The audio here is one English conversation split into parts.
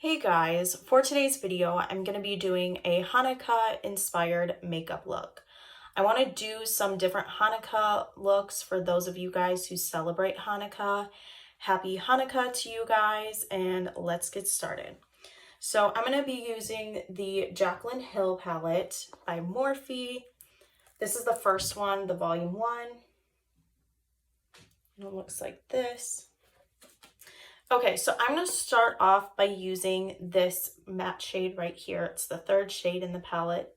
Hey guys, for today's video, I'm going to be doing a Hanukkah inspired makeup look. I want to do some different Hanukkah looks for those of you guys who celebrate Hanukkah. Happy Hanukkah to you guys, and let's get started. So I'm going to be using the Jaclyn Hill palette by Morphe. This is the first one, the volume 1. And it looks like this. Okay, so I'm going to start off by using this matte shade right here. It's the third shade in the palette.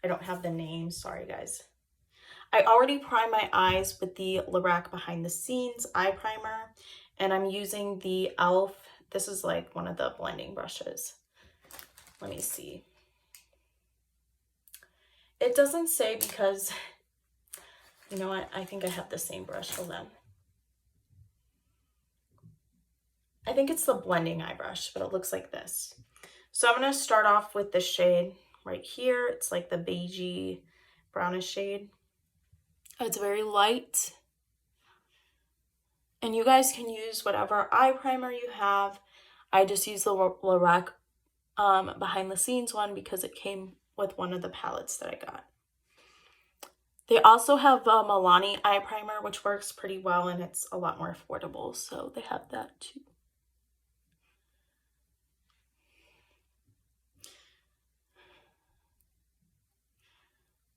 I don't have the name, sorry guys. I already primed my eyes with the Lorac Behind the Scenes eye primer, and I'm using the e.l.f. This is like one of the blending brushes. Let me see. It doesn't say because, you know what, I think I have the same brush. Hold on. I think it's the blending eye brush, but it looks like this. So I'm going to start off with the shade right here. It's like the beigey brownish shade. It's very light. And you guys can use whatever eye primer you have. I just use the Lorac Behind the Scenes one because it came with one of the palettes that I got. They also have a Milani eye primer, which works pretty well, and it's a lot more affordable. So they have that too.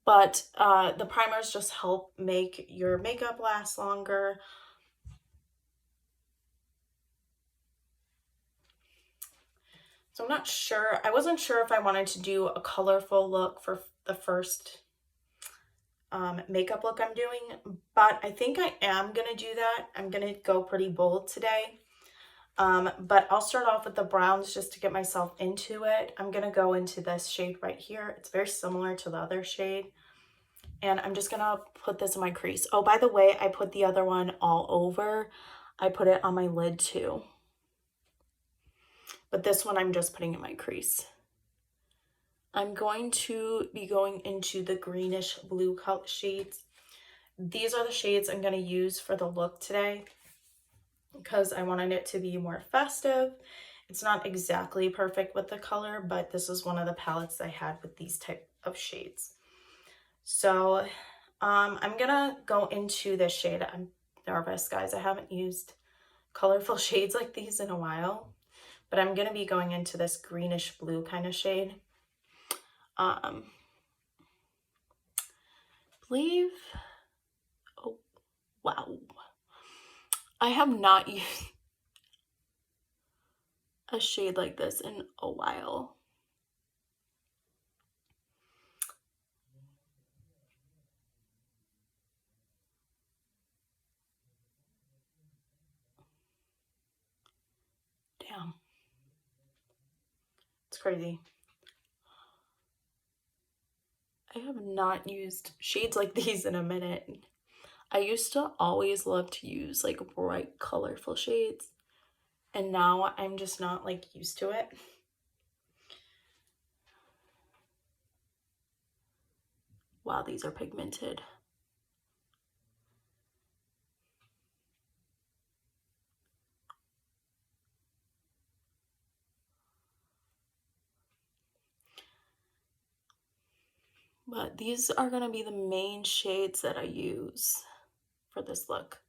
But the primers just help make your makeup last longer. So I'm not sure. I wasn't sure if I wanted to do a colorful look for the first makeup look I'm doing, but I think I am going to do that. I'm going to go pretty bold today. But I'll start off with the browns just to get myself into it. I'm going to go into this shade right here. It's very similar to the other shade. And I'm just going to put this in my crease. Oh, by the way, I put the other one all over. I put it on my lid too. But this one I'm just putting in my crease. I'm going to be going into the greenish blue color shades. These are the shades I'm going to use for the look today because I wanted it to be more festive. It's not exactly perfect with the color, but this is one of the palettes I had with these type of shades. So I'm gonna go into this shade. I'm nervous, guys. I haven't used colorful shades like these in a while, but I'm gonna be going into this greenish blue kind of shade. Believe, oh wow, I have not used a shade like this in a while. Damn, it's crazy. I have not used shades like these in a minute. I used to always love to use like bright, colorful shades, and now I'm just not like used to it. Wow, these are pigmented. But these are going to be the main shades that I use for this look,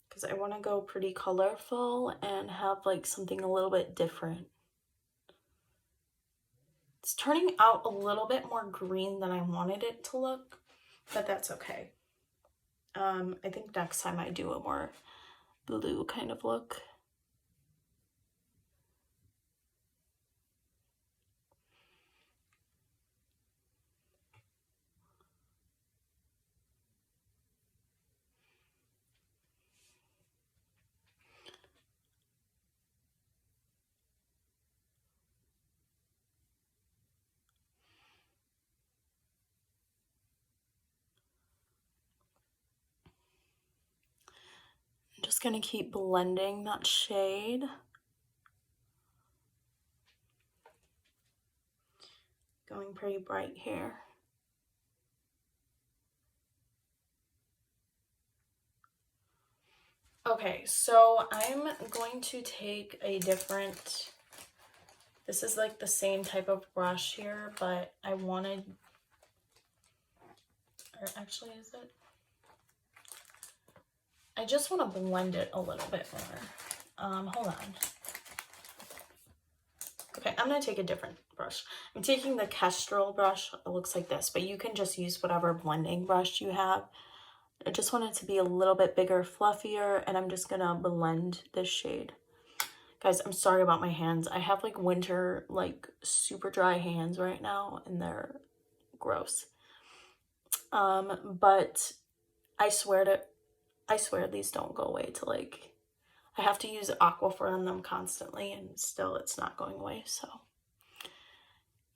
because I want to go pretty colorful and have like something a little bit different. It's turning out a little bit more green than I wanted it to look, but that's okay. I think next time I do a more blue kind of look. I'm just going to keep blending that shade. Going pretty bright here. Okay, so I'm going to take a different This is like the same type of brush here, but I wanted, or actually is it? I just want to blend it a little bit more. Hold on. Okay, I'm going to take a different brush. I'm taking the Kestrel brush. It looks like this, but you can just use whatever blending brush you have. I just want it to be a little bit bigger, fluffier, and I'm just going to blend this shade. Guys, I'm sorry about my hands. I have like winter, like super dry hands right now, and they're gross. But I swear these don't go away till like, I have to use Aquaphor on them constantly, and still it's not going away. So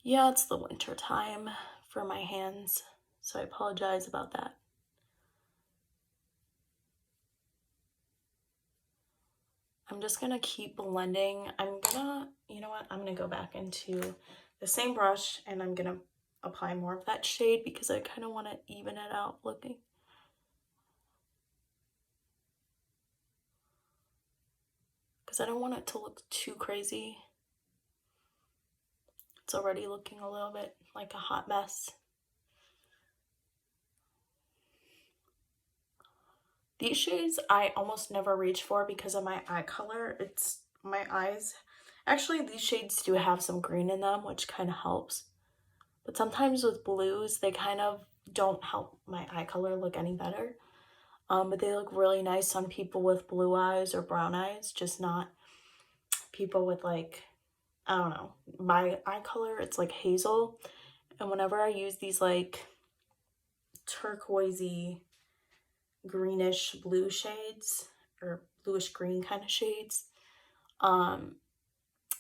yeah, it's the winter time for my hands, so I apologize about that. I'm just gonna keep blending. You know what? I'm gonna go back into the same brush and I'm gonna apply more of that shade because I kind of want to even it out looking. Because I don't want it to look too crazy. It's already looking a little bit like a hot mess. These shades I almost never reach for because of my eye color. It's my eyes. Actually, these shades do have some green in them, which kind of helps. But sometimes with blues, they kind of don't help my eye color look any better. But they look really nice on people with blue eyes or brown eyes, just not people with like, I don't know. My eye color, it's like hazel. And whenever I use these like turquoisey, greenish blue shades or bluish green kind of shades,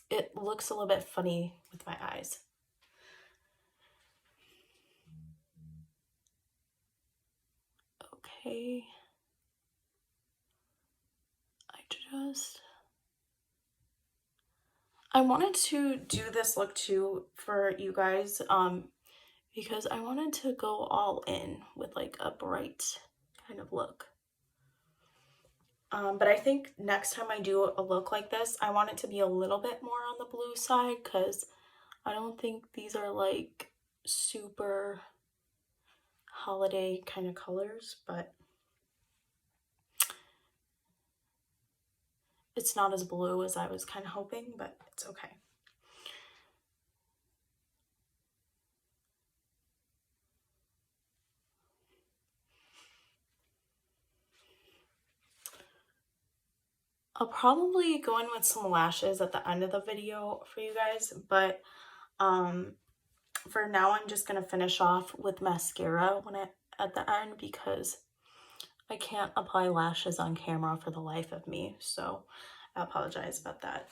it looks a little bit funny with my eyes. Okay. I wanted to do this look too for you guys, because I wanted to go all in with like a bright kind of look. But I think next time I do a look like this, I want it to be a little bit more on the blue side because I don't think these are like super holiday kind of colors, but it's not as blue as I was kind of hoping, but it's okay. I'll probably go in with some lashes at the end of the video for you guys, but for now I'm just gonna finish off with mascara at the end because I can't apply lashes on camera for the life of me, so I apologize about that.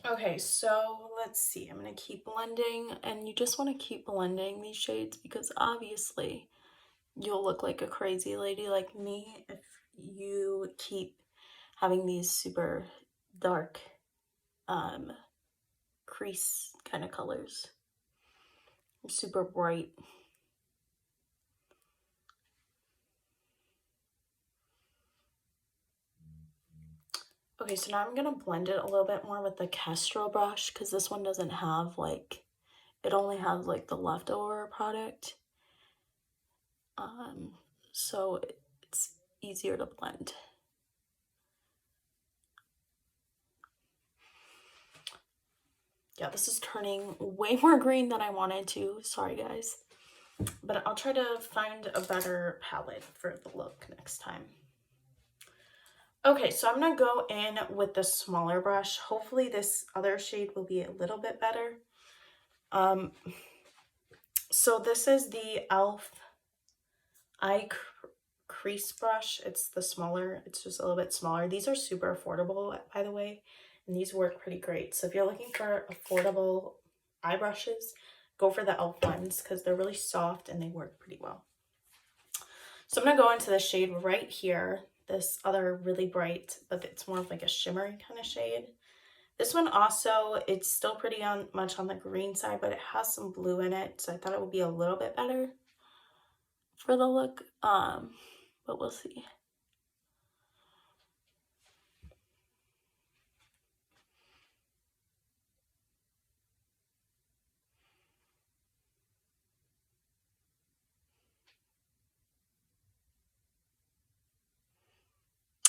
Okay, so let's see. I'm going to keep blending, and you just want to keep blending these shades because obviously you'll look like a crazy lady like me if you keep having these super dark crease kind of colors. Super bright. Okay, so now I'm going to blend it a little bit more with the Kestrel brush because this one doesn't have like, it only has like the leftover product. So it's easier to blend. Yeah, this is turning way more green than I wanted to. Sorry, guys. But I'll try to find a better palette for the look next time. Okay, so I'm going to go in with the smaller brush. Hopefully this other shade will be a little bit better. So this is the e.l.f. Eye Crease Brush. It's the smaller, it's just a little bit smaller. These are super affordable, by the way, and these work pretty great. So if you're looking for affordable eye brushes, go for the e.l.f. ones because they're really soft and they work pretty well. So I'm going to go into the shade right here, this other really bright, but it's more of like a shimmery kind of shade. This one also, it's still pretty much on the green side, but it has some blue in it, so I thought it would be a little bit better for the look, but we'll see.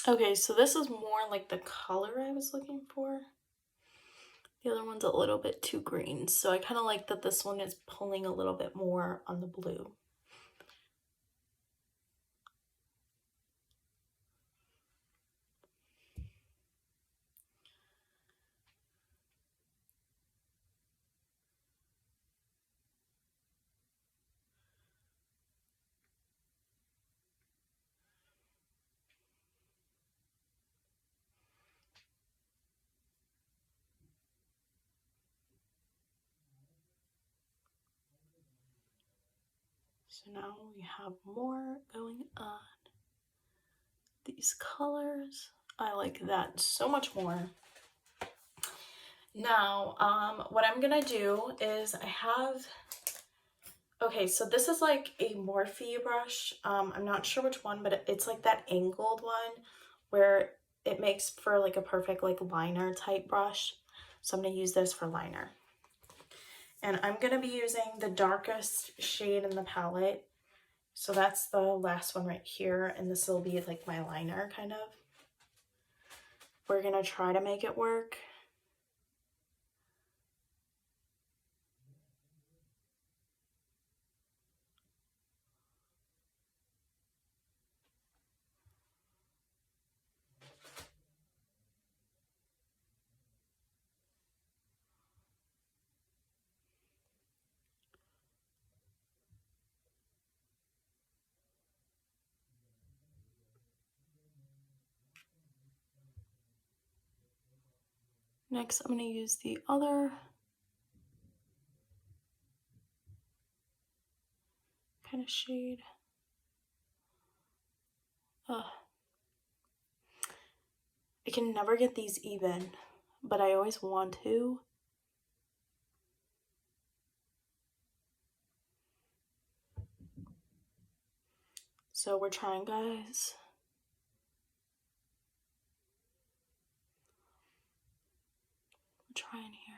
Okay, so this is more like the color I was looking for. The other one's a little bit too green, so I kind of like that this one is pulling a little bit more on the blue. So now we have more going on. These colors, I like that so much more. Now, what I'm gonna do is I have, okay, so this is like a Morphe brush. I'm not sure which one, but it's like that angled one where it makes for like a perfect like liner type brush. So I'm gonna use this for liner. And I'm gonna be using the darkest shade in the palette. So that's the last one right here, and this will be like my liner kind of. We're gonna try to make it work. Next, I'm gonna use the other kind of shade. Ugh. I can never get these even, but I always want to. So we're trying, guys. We're trying here.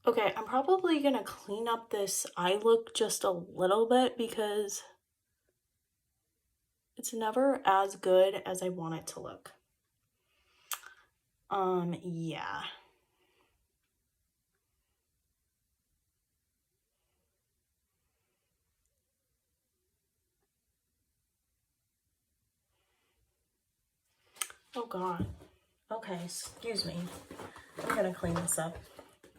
Okay, I'm probably gonna clean up this eye look just a little bit because it's never as good as I want it to look. Yeah. Oh God. Okay, excuse me. I'm gonna clean this up.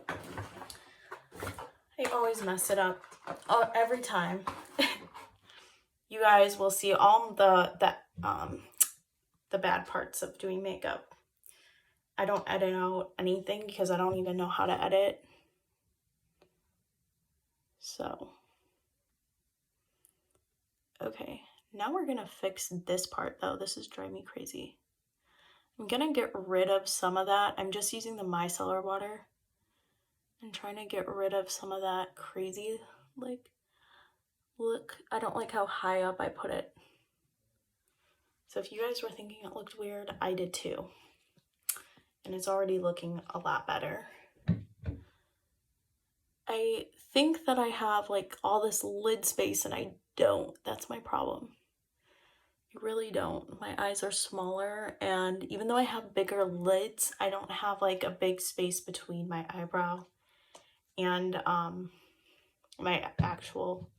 I always mess it up. Every time. You guys will see all the bad parts of doing makeup. I don't edit out anything because I don't even know how to edit. So, okay, now we're gonna fix this part though. This is driving me crazy. I'm gonna get rid of some of that. I'm just using the micellar water and trying to get rid of some of that crazy like look. I don't like how high up I put it. So if you guys were thinking it looked weird, I did too. And it's already looking a lot better. I think that I have like all this lid space and I don't. That's my problem. I really don't. My eyes are smaller, and even though I have bigger lids, I don't have like a big space between my eyebrow and my actual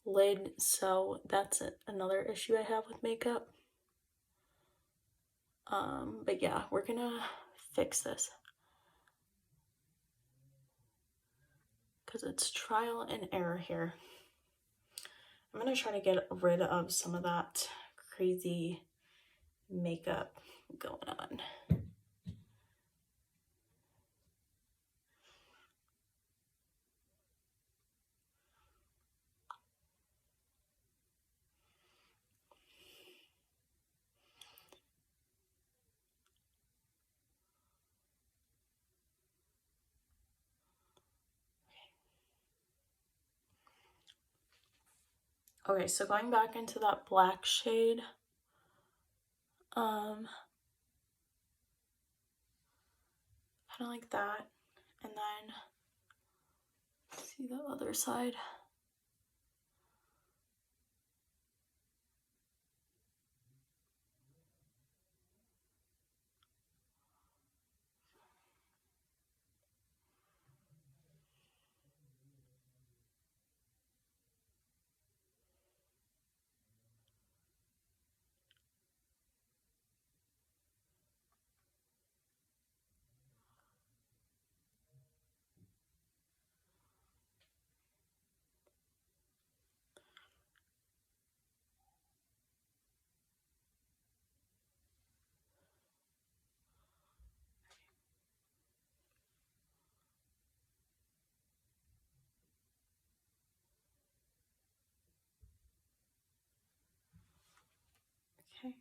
lid. So that's another issue I have with makeup. But yeah, we're gonna fix this. because it's trial and error here. I'm going to try to get rid of some of that crazy makeup going on. Okay, so going back into that black shade, kind of like that, and then see the other side. Okay. Okay.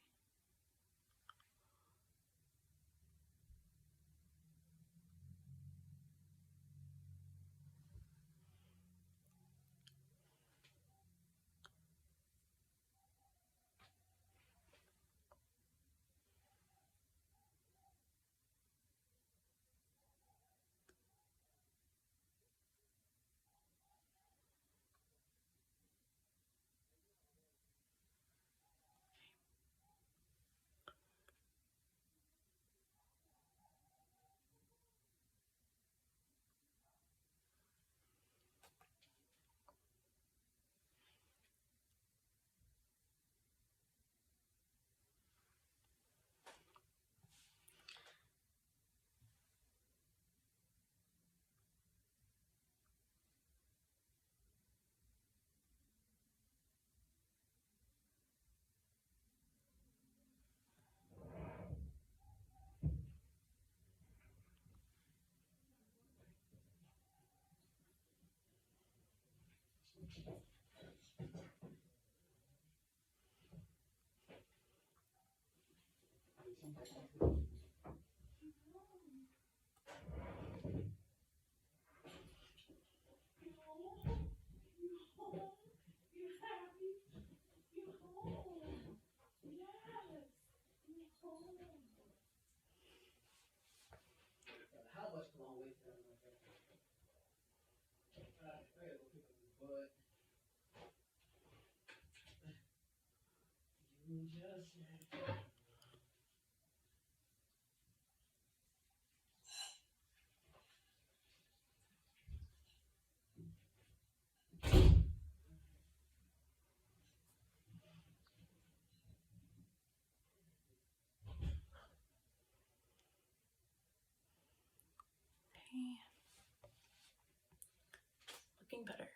Looking better.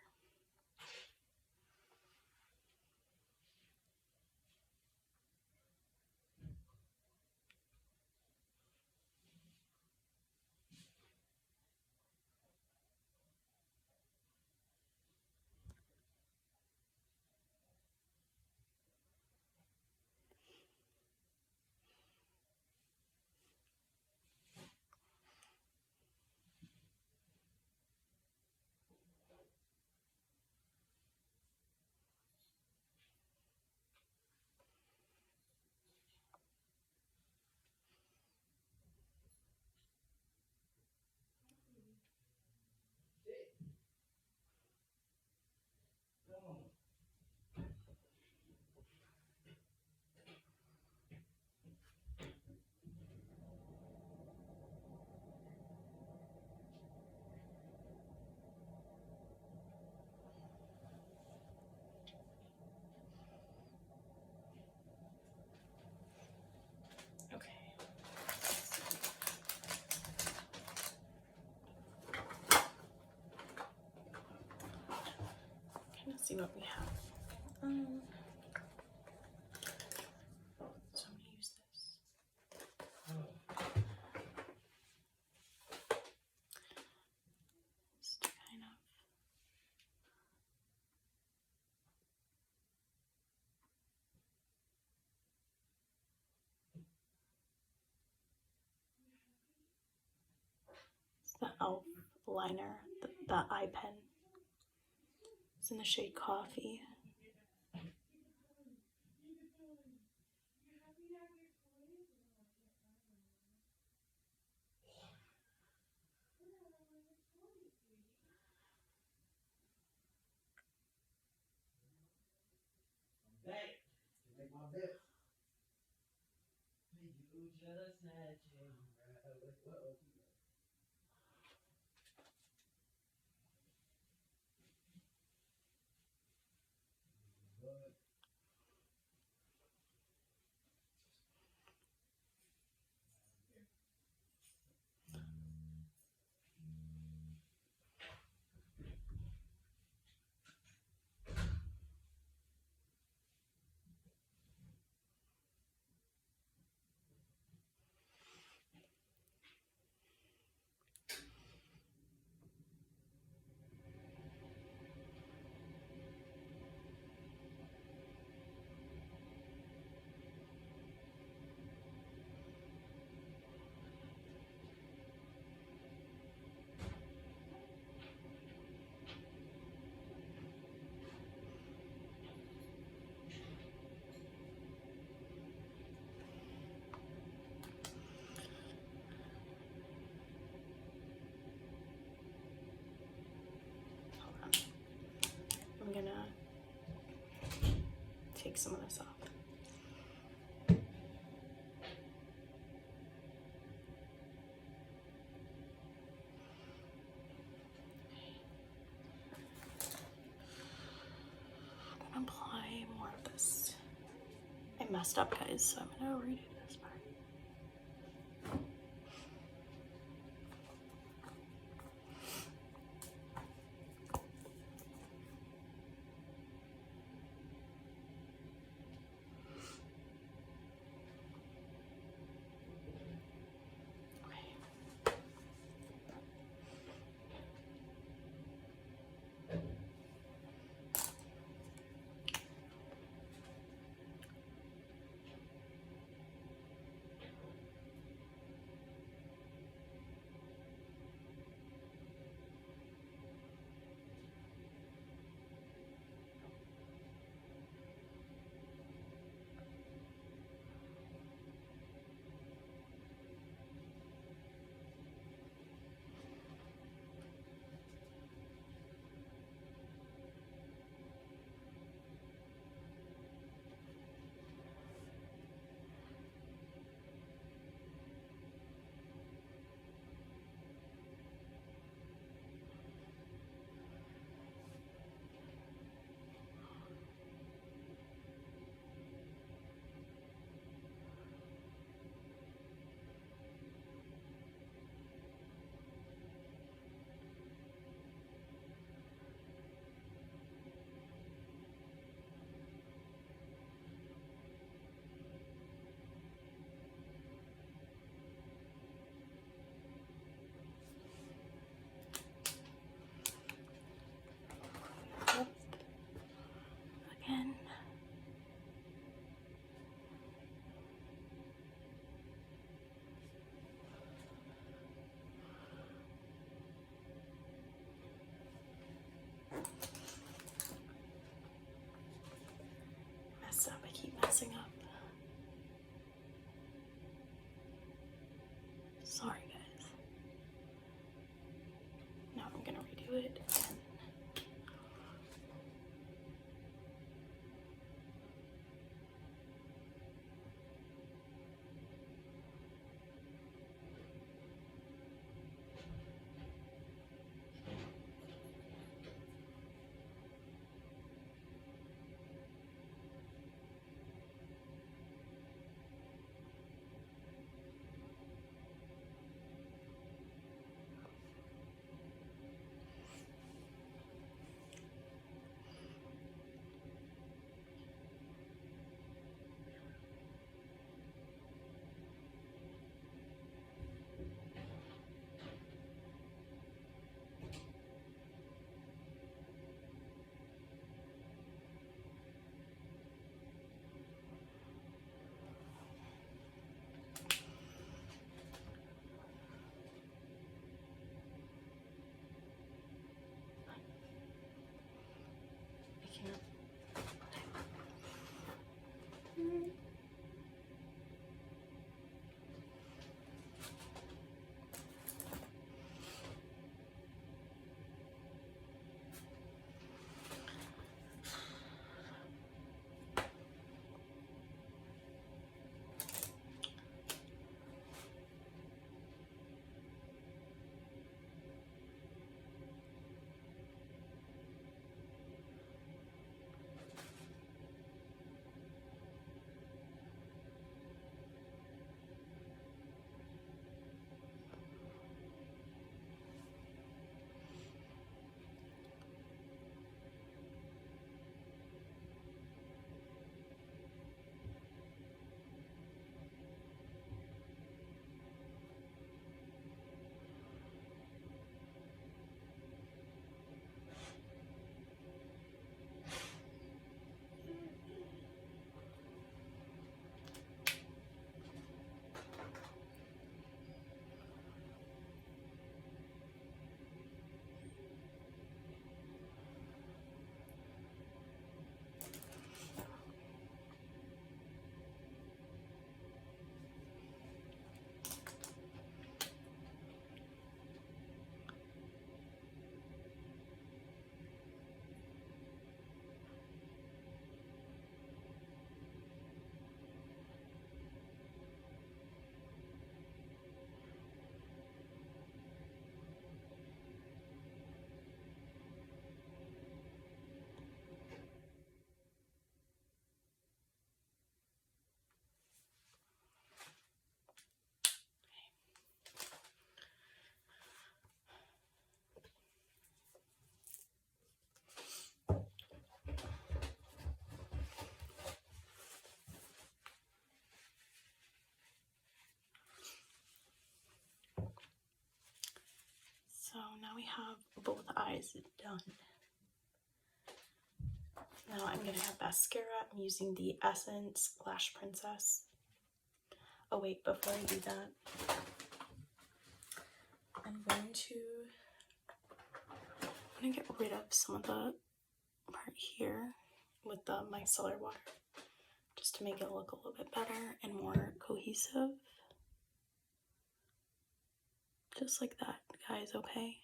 Let's see what we have. So I'm gonna use this. Just to kind of the e.l.f. liner, the eye pen. It's in the shade Coffee. I'm gonna take some of this off. I'm gonna apply more of this. I messed up, guys, so I'm gonna redo this part. Again. Mess up, I keep messing up. Sorry, guys. Now I'm gonna redo it. So now we have both eyes done. Now I'm going to have mascara. I'm using the Essence Lash Princess. Oh wait, before I do that, I'm going to get rid of some of the part here with the micellar water, just to make it look a little bit better and more cohesive. Just like that, guys, okay?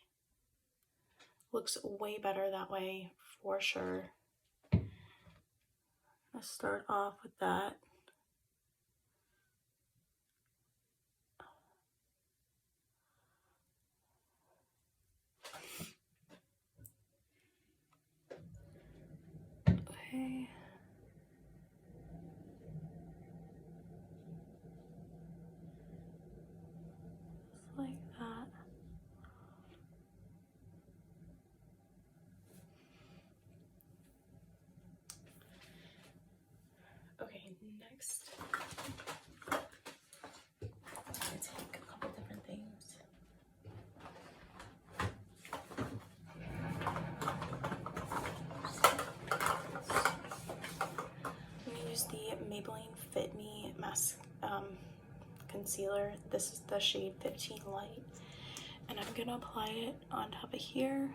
Looks way better that way, for sure. Let's start off with that. Okay. Just like that. Okay, next, I'm gonna take a couple different things. I'm gonna use the Maybelline Fit Me concealer. This is the shade 15 Light, and I'm gonna apply it on top of here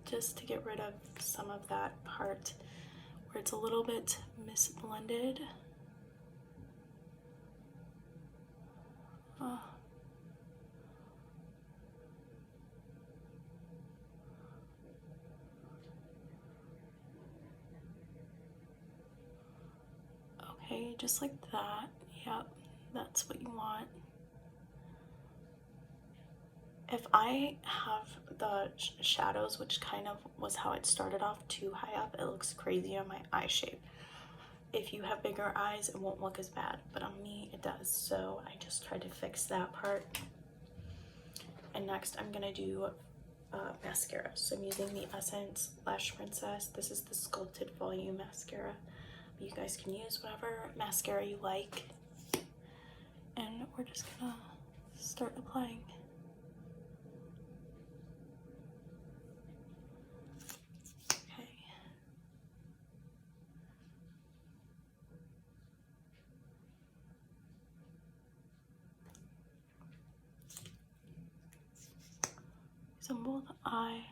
just to get rid of some of that part where it's a little bit misblended. Okay, just like that. Yep, that's what you want. If I have the shadows, which kind of was how it started off, too high up, it looks crazy on my eye shape. If you have bigger eyes, it won't look as bad, but on me it does, so I just tried to fix that part. And next I'm gonna do mascara. So I'm using the Essence Lash Princess. This is the Sculpted Volume Mascara. You guys can use whatever mascara you like. And we're just gonna start applying. Okay. So on both eye.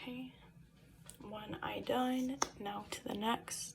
Okay, one eye done, now to the next.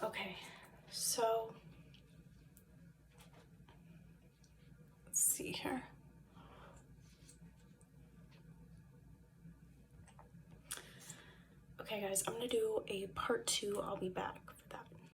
Okay, so let's see here. Okay guys, I'm gonna do a part 2. I'll be back